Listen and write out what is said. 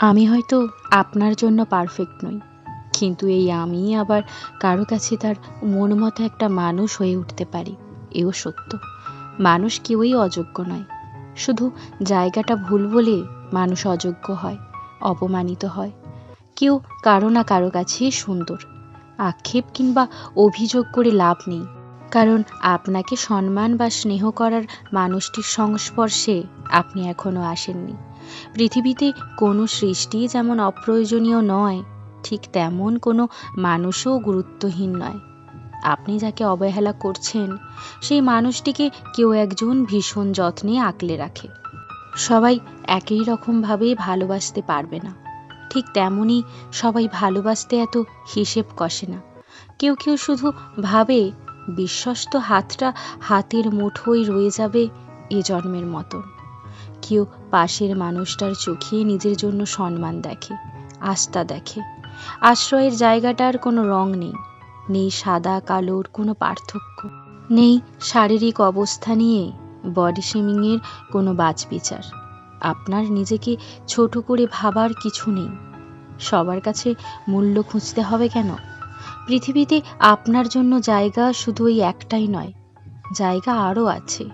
আমি হয়তো আপনার জন্য পারফেক্ট নই, কিন্তু এই আমি আবার কারো কাছে তার মন মতো একটা মানুষ হয়ে উঠতে পারি, এও সত্য। মানুষ কেউই অযোগ্য নয়, শুধু জায়গাটা ভুল বলে মানুষ অযোগ্য হয়, অপমানিত হয়। কেউ কারো না কারো কাছেই সুন্দর। আক্ষেপ কিংবা অভিযোগ করে লাভ নেই, কারণ আপনাকে সম্মান বা স্নেহ করার মানুষটির সংস্পর্শে আপনি এখনো আসেননি। পৃথিবীতে কোনো সৃষ্টিই যেমন অপ্রয়োজনীয় নয়, ঠিক তেমন কোনো মানুষও গুরুত্বহীন নয়। আপনি যাকে অবহেলা করছেন, সেই মানুষটিকে কেউ একজন ভীষণ যত্নে আগলে রাখে। সবাই একই রকমভাবে ভালোবাসতে পারবে না, ঠিক তেমনই সবাই ভালোবাসতে এত হিসেব কষে না। কেউ কেউ শুধু ভাবে বিশ্বস্ত হাতটা হাতের মুঠোয় রয়ে যাবে এ জন্মের মতন। কেউ পাশের মানুষটার চোখে নিজের জন্য সম্মান দেখে, আস্থা দেখে। আশ্রয়ের জায়গাটার কোনো রং নেই, নেই সাদা কালোর কোনো পার্থক্য, নেই শারীরিক অবস্থা নিয়ে বডি শেমিংয়ের কোনো বাছবিচার। আপনার নিজেকে ছোট করে ভাবার কিছু নেই। সবার কাছে মূল্য খুঁজতে হবে কেন? পৃথিবীতে আপনার জন্য জায়গা শুধু ওই একটাই নয়, জায়গা আরও আছে।